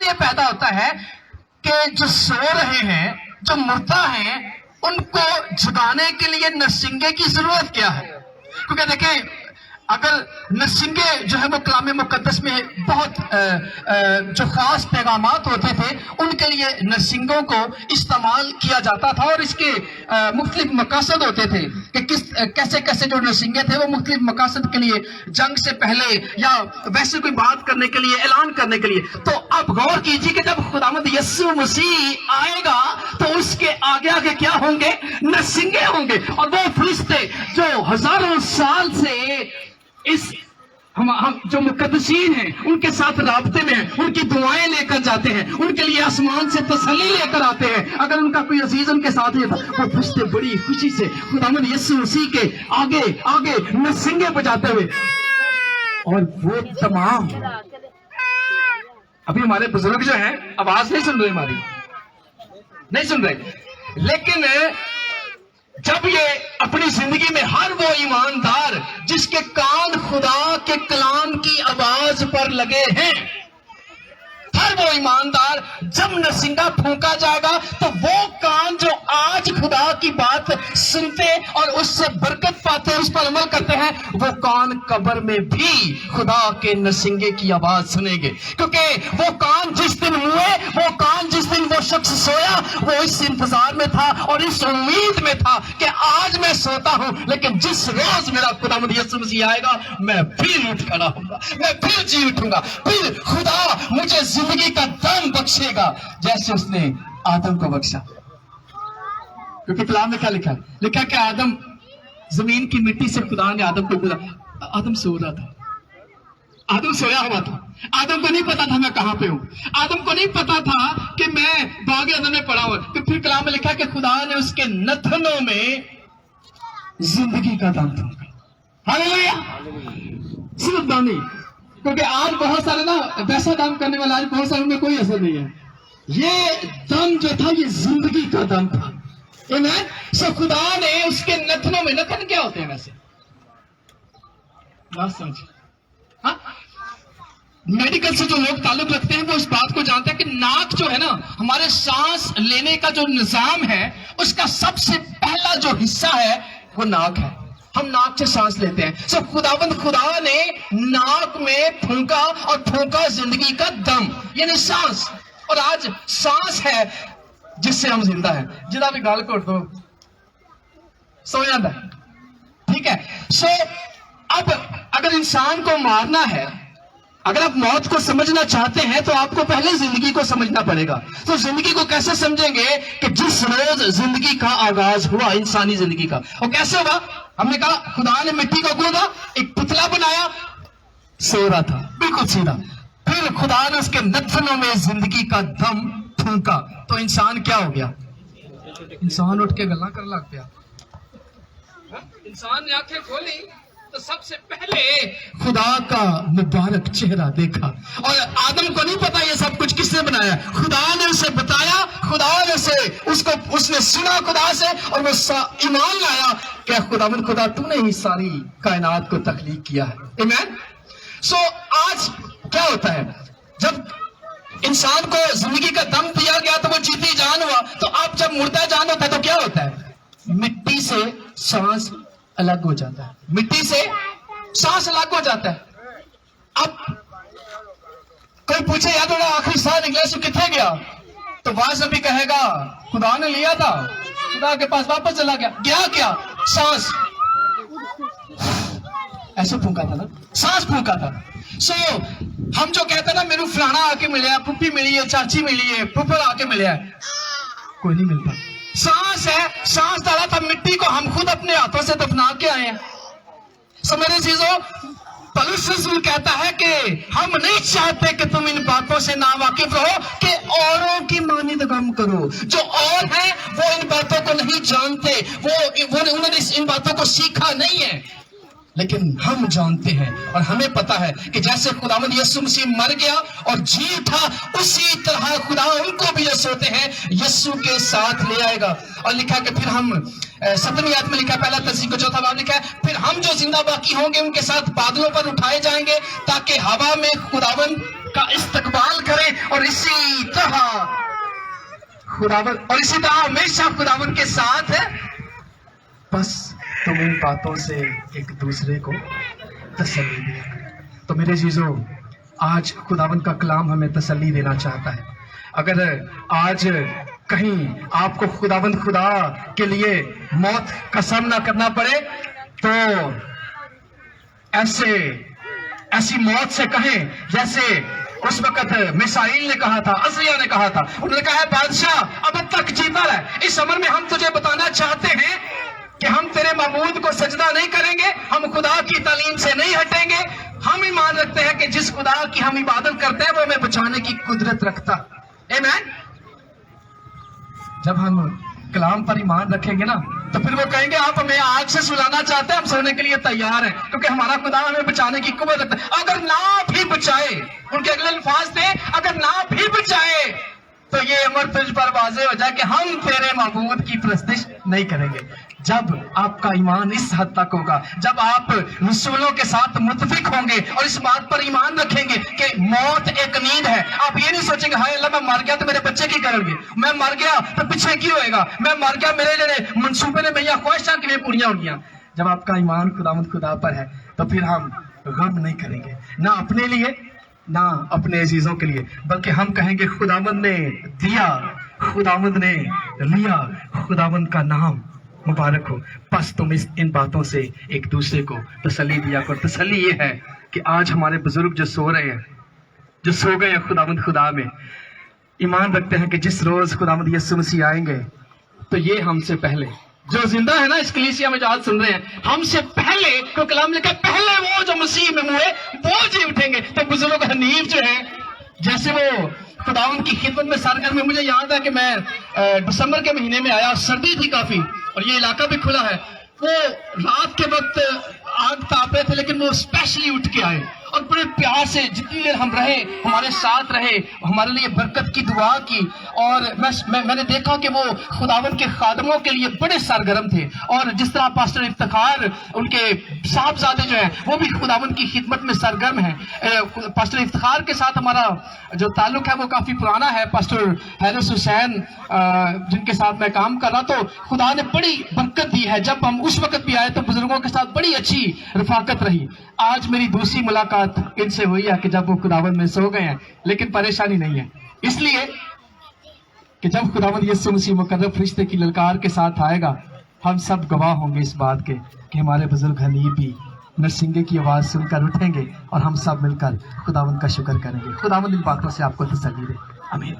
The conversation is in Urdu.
یہ پیدا ہوتا ہے کہ جو سو رہے ہیں، جو مردہ ہیں، ان کو جگانے کے لیے نرسنگے کی ضرورت کیا ہے؟ کیونکہ دیکھیں اگر نرسنگے جو ہے وہ کلام مقدس میں بہت جو خاص پیغامات ہوتے تھے ان کے لیے نرسنگوں کو استعمال کیا جاتا تھا، اور اس کے مختلف مقاصد ہوتے تھے کہ کیسے کیسے جو نرسنگے تھے وہ مختلف مقاصد کے لیے، جنگ سے پہلے یا ویسے کوئی بات کرنے کے لیے، اعلان کرنے کے لیے۔ تو اب غور کیجیے کہ جب خداوند یسوع مسیح آئے گا تو اس کے آگے آگے کیا ہوں گے؟ نرسنگے ہوں گے، اور وہ فرشتے جو ہزاروں سال سے ہم جو مقدسین ہیں ان کے ساتھ رابطے میں ہیں، ان کی دعائیں لے کر جاتے ہیں، ان کے لیے آسمان سے تسلی لے کر آتے ہیں۔ اگر ان کا کوئی عزیز ان کے ساتھ ہے وہ فرشتے بڑی خوشی سے خداوند یسوع مسیح کے آگے آگے نرسنگے بجاتے ہوئے، اور وہ تمام ابھی ہمارے بزرگ جو ہیں آواز نہیں سن رہے، ہماری نہیں سن رہے، لیکن جب یہ اپنی زندگی میں ہر وہ ایماندار جس کے کان خدا کے کلام کی آواز پر لگے ہیں، ہر وہ ایماندار جب نرسنگا پھونکا جائے گا تو وہ کان جو آج خدا کی بات سنتے اور اس سے برکت پاتے ہیں، اس پر عمل کرتے ہیں، وہ کان قبر میں بھی خدا کے نرسنگے کی آواز سنیں گے۔ کیونکہ وہ کان جس دن ہوئے، وہ کان جس دن وہ شخص سویا، وہ اس انتظار میں تھا اور اس امید میں تھا کہ آج میں سوتا ہوں لیکن جس روز میرا خداوند یسوع مسیح آئے گا میں پھر اٹھ کھڑا ہوں گا، میں پھر جی اٹھوں گا، پھر خدا مجھے زندگی کا دم بخشے گا جیسے اس نے آدم کو بخشا۔ کیونکہ کلام میں کیا لکھا ہے؟ لکھا کہ آدم زمین کی مٹی سے خدا نے آدم کو بولا، آدم سو رہا تھا، آدم سویا ہوا تھا، آدم کو نہیں پتا تھا میں کہاں پہ ہوں، آدم کو نہیں پتا تھا کہ میں باغ عدن میں پڑا ہوں۔ تو پھر کلام میں لکھا کہ خدا نے اس کے نتنوں میں زندگی کا دم پھونکا۔ ہاللیلویا! صرف دم نہیں، کیونکہ آج بہت سارے نا ویسا دم کرنے والا، آج بہت سارے میں کوئی اثر نہیں ہے۔ یہ دم جو تھا یہ زندگی کا دم تھا۔ سو خدا نے اس کے نتنوں میں، نتن کیا ہوتے ہیں ویسے؟ بات سمجھ، ہاں میڈیکل سے جو لوگ تعلق رکھتے ہیں وہ اس بات کو جانتے ہیں کہ ناک جو ہے نا ہمارے سانس لینے کا جو نظام ہے اس کا سب سے پہلا جو حصہ ہے وہ ناک ہے، ہم ناک سے سانس لیتے ہیں۔ سو خداوند خدا نے ناک میں پھونکا، اور پھونکا زندگی کا دم یعنی سانس، اور آج سانس ہے جس سے ہم زندہ ہیں۔ جنا بھی گال کوٹ دو سو جاتا ہے، ٹھیک ہے۔ سو اب اگر انسان کو مارنا ہے، اگر آپ موت کو سمجھنا چاہتے ہیں تو آپ کو پہلے زندگی کو سمجھنا پڑے گا۔ تو زندگی کو کیسے سمجھیں گے کہ جس روز زندگی کا آغاز ہوا، انسانی زندگی کا، وہ کیسے ہوا؟ ہم نے کہا خدا نے مٹی کو گودا، ایک پتلا بنایا، سو رہا تھا بالکل سیدھا، پھر خدا نے اس کے نتنوں میں زندگی کا دم پھونکا تو انسان کیا ہو گیا؟ انسان اٹھ کے گلا کر لگ گیا۔ انسان نے آنکھیں کھولی تو سب سے پہلے خدا کا مبارک چہرہ دیکھا، اور آدم کو نہیں پتا یہ سب کچھ کس نے بنایا، خدا نے اسے بتایا، خدا نے اس نے سنا خدا سے، اور وہ ایمان لایا کہ خداوند خدا تو نے ہی ساری کائنات کو تخلیق کیا ہے۔ آمین۔ سو آج کیا ہوتا ہے، جب انسان کو زندگی کا دم دیا گیا تو وہ جیتی جان ہوا، تو اب جب مردہ جان ہوتا ہے تو کیا ہوتا ہے؟ مٹی سے سانس الگ ہو جاتا ہے، مٹی سے سانس الگ ہو جاتا ہے۔ اب کوئی پوچھے یا تھوڑا آخری سانس نکلا سو کتنے گیا، تو واز نبی کہے گا خدا نے لیا تھا، خدا کے پاس واپس چلا گیا۔ گیا کیا؟ سانس ایسے پھونکا تھا نا، سانس پھونکا تھا۔ سو ہم جو کہتے ہیں نا میرے فلانا آ کے ملے، پھوپھی ملی ہے، چاچی ملی ہے، پھوپھر آ کے ملے ہے، کوئی نہیں ملتا۔ سانس ہے، سانس ڈالا تھا مٹی کو، ہم خود اپنے ہاتھوں سے دفنا کے آئے ہیں۔ سو میرے چیزوں، پولس رسول کہتا ہے کہ ہم نہیں چاہتے کہ تم ان باتوں سے ناواقف رہو کہ اوروں کی مانند غم کرو۔ جو اور ہیں وہ ان باتوں کو نہیں جانتے، انہوں نے ان باتوں کو سیکھا نہیں ہے، لیکن ہم جانتے ہیں اور ہمیں پتا ہے کہ جیسے خداوند یسوع مسیح مر گیا اور جی اٹھا، اسی طرح خدا ان کو بھی جو سوتے ہیں یسوع کے ساتھ لے آئے گا۔ اور لکھا کہ پھر ہم 7ویں آیت میں لکھا، پہلا تسنی کو 4 باب لکھا ہے، پھر ہم جو زندہ باقی ہوں گے ان کے ساتھ بادلوں پر اٹھائے جائیں گے تاکہ ہوا میں خداوند کا استقبال کریں اور اسی طرح ہمیشہ خداوند کے ساتھ ہے. بس تم ان باتوں سے ایک دوسرے کو تسلی دیا کریں. تو میرے عزیزو، آج خداوند کا کلام ہمیں تسلی دینا چاہتا ہے. اگر آج کہیں آپ کو خداوند خدا کے لیے موت کا سامنا کرنا پڑے تو ایسی موت سے کہیں جیسے اس وقت میسائیل نے کہا تھا، عزریا نے کہا تھا. انہوں نے کہا ہے بادشاہ اب تک جیتا ہے، اس عمر میں ہم تجھے بتانا چاہتے ہیں کہ ہم تیرے معبود کو سجدہ نہیں کریں گے، ہم خدا کی تعلیم سے نہیں ہٹیں گے. ہم ایمان رکھتے ہیں کہ جس خدا کی ہم عبادت کرتے ہیں وہ ہمیں بچانے کی قدرت رکھتا. آمین. جب ہم کلام پر ایمان رکھیں گے نا تو پھر وہ کہیں گے آپ ہمیں آگ سے سلانا چاہتے ہیں، ہم سونے کے لیے تیار ہیں، کیونکہ ہمارا خدا ہمیں بچانے کی قوت رکھتا ہے. اگر نہ بھی بچائے، ان کے اگلے الفاظ تھے اگر نہ بھی بچائے تو یہ امر تجھ پر واضح ہو جائے کہ ہم تیرے معبود کی پرستش نہیں کریں گے. جب آپ کا ایمان اس حد تک ہوگا، جب آپ رسولوں کے ساتھ متفق ہوں گے اور اس بات پر ایمان رکھیں گے کہ موت ایک نیند ہے. آپ یہ نہیں سوچیں گے ہائے اللہ میں مر گیا تو میرے بچے کی کریں گے، میں مر گیا تو پیچھے کی ہوئے گا، میں مر گیا میرے لیے منصوبے نے میاں خواہشاں کے لیے پوریاں ہو گیا. جب آپ کا ایمان خداوند خدا پر ہے تو پھر ہم غم نہیں کریں گے، نہ اپنے لیے نہ اپنے عزیزوں کے لیے، بلکہ ہم کہیں گے خداوند نے دیا، خداوند نے لیا، خداوند کا نام مبارک ہو. بس تم ان باتوں سے ایک دوسرے کو تسلی دیا کرو. تسلی یہ ہے کہ آج ہمارے بزرگ جو سو رہے ہیں، جو سو گئے ہیں خداوند خدا میں، ایمان رکھتے ہیں کہ جس روز خداوند یسوع مسیح آئیں گے تو یہ ہم سے پہلے جو زندہ ہے نا اس کلیسیا میں جو آج سن رہے ہیں، ہم سے پہلے تو کلام لکھا ہے پہلے وہ جو مسیح میں ہوئے وہ جی اٹھیں گے. تو بزرگوں کا حنیف جو ہے جیسے وہ خداوند کی خدمت میں سرگرم ہے. مجھے یاد ہے کہ میں دسمبر کے مہینے میں آیا، سردی تھی کافی اور یہ علاقہ بھی کھلا ہے. وہ رات کے وقت آگ تاپ رہے تھے لیکن وہ اسپیشلی اٹھ کے آئے اور بڑے پیار سے جتنی دیر ہم رہے ہمارے ساتھ رہے، ہمارے لیے برکت کی دعا کی. اور میں نے دیکھا کہ وہ خداوند کے خادموں کے لیے بڑے سرگرم تھے. اور جس طرح پاسٹر افتخار ان کے صاحبزادے جو ہیں وہ بھی خداوند کی خدمت میں سرگرم ہیں. پاسٹر افتخار کے ساتھ ہمارا جو تعلق ہے وہ کافی پرانا ہے. پاسٹر حیرس حسین جن کے ساتھ میں کام کر رہا، تو خدا نے بڑی برکت دی ہے. جب ہم اس وقت بھی آئے تو بزرگوں کے ساتھ بڑی اچھی رفاقت رہی. آج میری دوسری ملاقات ان سے ہوئی ہے کہ جب وہ خداوند میں سو گئے ہیں، لیکن پریشانی نہیں ہے، اس لیے کہ جب خداوند یسوع مسیح مقرب فرشتے کی للکار کے ساتھ آئے گا ہم سب گواہ ہوں گے اس بات کے کہ ہمارے بزرگ حنیف بھی نرسنگے کی آواز سن کر اٹھیں گے اور ہم سب مل کر خداوند کا شکر کریں گے. خداوند ان باتوں سے آپ کو تسلی دے. آمین.